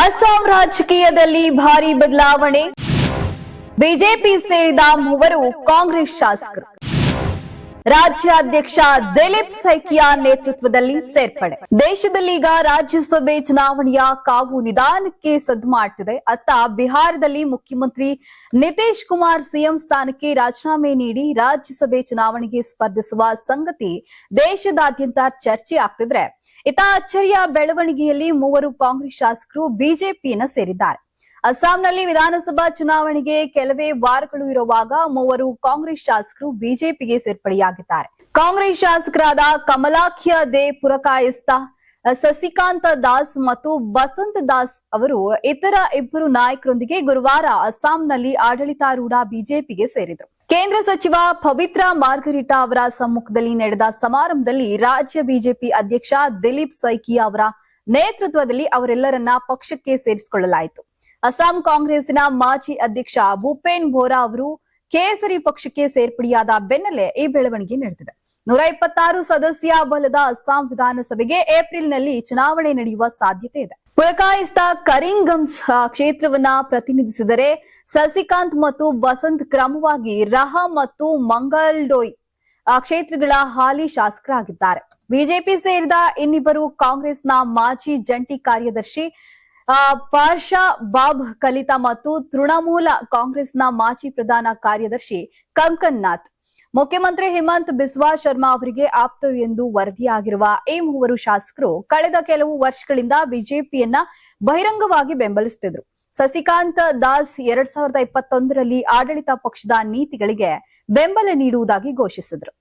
ಅಸ್ಸಾಂ ರಾಜಕೀಯದಲ್ಲಿ ಭಾರಿ ಬದಲಾವಣೆ. ಬಿಜೆಪಿ ಸೇರಿದ ಮೂವರು ಕಾಂಗ್ರೆಸ್ ಶಾಸಕರು. ರಾಜ್ಯಾಧ್ಯಕ್ಷ ದಿಲೀಪ್ ಸೈಕಿಯಾ ನೇತೃತ್ವದಲ್ಲಿ ಸೇರ್ಪಡೆ. ದೇಶದಲ್ಲೀಗ ರಾಜ್ಯಸಭೆ ಚುನಾವಣೆಯ ಕಾವು ನಿಧಾನಕ್ಕೆ ಸದ್ದು ಮಾಡುತ್ತಿದೆ. ಅತ್ತ ಬಿಹಾರದಲ್ಲಿ ಮುಖ್ಯಮಂತ್ರಿ ನಿತೀಶ್ ಕುಮಾರ್ ಸಿಎಂ ಸ್ಥಾನಕ್ಕೆ ರಾಜೀನಾಮೆ ನೀಡಿ ರಾಜ್ಯಸಭೆ ಚುನಾವಣೆಗೆ ಸ್ಪರ್ಧಿಸುವ ಸಂಗತಿ ದೇಶದಾದ್ಯಂತ ಚರ್ಚೆ ಆಗ್ತಿದ್ರೆ, ಇತ್ತ ಅಚ್ಚರಿಯ ಬೆಳವಣಿಗೆಯಲ್ಲಿ ಮೂವರು ಕಾಂಗ್ರೆಸ್ ಶಾಸಕರು ಬಿಜೆಪಿಯನ್ನ ಸೇರಿದ್ದಾರೆ. ಅಸ್ಸಾಂನಲ್ಲಿ ವಿಧಾನಸಭಾ ಚುನಾವಣೆಗೆ ಕೆಲವೇ ವಾರಗಳು ಇರುವಾಗ ಮೂವರು ಕಾಂಗ್ರೆಸ್ ಶಾಸಕರು ಬಿಜೆಪಿಗೆ ಸೇರ್ಪಡೆಯಾಗಿದ್ದಾರೆ. ಕಾಂಗ್ರೆಸ್ ಶಾಸಕರಾದ ಕಮಲಾಖ್ಯ ದೇ ಪುರಕಾಯಸ್ಥ, ಸಸಿಕಾಂತ ದಾಸ್ ಮತ್ತು ಬಸಂತ್ ದಾಸ್ ಅವರು ಇತರ ಇಬ್ಬರು ನಾಯಕರೊಂದಿಗೆ ಗುರುವಾರ ಅಸ್ಸಾಂನಲ್ಲಿ ಆಡಳಿತಾರೂಢ ಬಿಜೆಪಿಗೆ ಸೇರಿದರು. ಕೇಂದ್ರ ಸಚಿವ ಪವಿತ್ರ ಮಾರ್ಗರಿಟಾ ಅವರ ಸಮ್ಮುಖದಲ್ಲಿ ನಡೆದ ಸಮಾರಂಭದಲ್ಲಿ ರಾಜ್ಯ ಬಿಜೆಪಿ ಅಧ್ಯಕ್ಷ ದಿಲೀಪ್ ಸೈಕಿಯಾ ಅವರ ನೇತೃತ್ವದಲ್ಲಿ ಅವರೆಲ್ಲರನ್ನ ಪಕ್ಷಕ್ಕೆ ಸೇರಿಸಿಕೊಳ್ಳಲಾಯಿತು. ಅಸ್ಸಾಂ ಕಾಂಗ್ರೆಸ್ಸಿನ ಮಾಜಿ ಅಧ್ಯಕ್ಷ ಭೂಪೇನ್ ಬೋರಾ ಅವರು ಕೇಸರಿ ಪಕ್ಷಕ್ಕೆ ಸೇರ್ಪಡೆಯಾದ ಬೆನ್ನಲ್ಲೇ ಈ ಬೆಳವಣಿಗೆ ನಡೆದಿದೆ. 126 ಸದಸ್ಯ ಬಲದ ಅಸ್ಸಾಂ ವಿಧಾನಸಭೆಗೆ ಏಪ್ರಿಲ್ನಲ್ಲಿ ಚುನಾವಣೆ ನಡೆಯುವ ಸಾಧ್ಯತೆ ಇದೆ. ಪುರಕಾಯಸ್ಥ ಕರಿಂಗಂಜ್ ಕ್ಷೇತ್ರವನ್ನ ಪ್ರತಿನಿಧಿಸಿದರೆ ಸಸಿಕಾಂತ್ ಮತ್ತು ಬಸಂತ್ ಕ್ರಮವಾಗಿ ರಹ ಮತ್ತು ಮಂಗಲ್ಡೋಯ್ ಕ್ಷೇತ್ರಗಳ ಹಾಲಿ ಶಾಸಕರಾಗಿದ್ದಾರೆ. ಬಿಜೆಪಿ ಸೇರಿದ ಇನ್ನಿಬ್ಬರು ಕಾಂಗ್ರೆಸ್ನ ಮಾಜಿ ಜಂಟಿ ಕಾರ್ಯದರ್ಶಿ ಪಾರ್ಷಾ ಬಾಬ್ ಕಲಿತಾ ಮತ್ತು ತೃಣಮೂಲ ಕಾಂಗ್ರೆಸ್ನ ಮಾಜಿ ಪ್ರಧಾನ ಕಾರ್ಯದರ್ಶಿ ಕಂಕನ್ ನಾಥ್. ಮುಖ್ಯಮಂತ್ರಿ ಹಿಮಂತ್ ಬಿಸ್ವಾ ಶರ್ಮಾ ಅವರಿಗೆ ಆಪ್ತರು ಎಂದು ವರದಿಯಾಗಿರುವ ಈ ಮೂವರು ಶಾಸಕರು ಕಳೆದ ಕೆಲವು ವರ್ಷಗಳಿಂದ ಬಿಜೆಪಿಯನ್ನ ಬಹಿರಂಗವಾಗಿ ಬೆಂಬಲಿಸುತ್ತಿದ್ರು. ಸಸಿಕಾಂತ್ ದಾಸ್ 2021ರಲ್ಲಿ ಆಡಳಿತ ಪಕ್ಷದ ನೀತಿಗಳಿಗೆ ಬೆಂಬಲ ನೀಡುವುದಾಗಿ ಘೋಷಿಸಿದರು.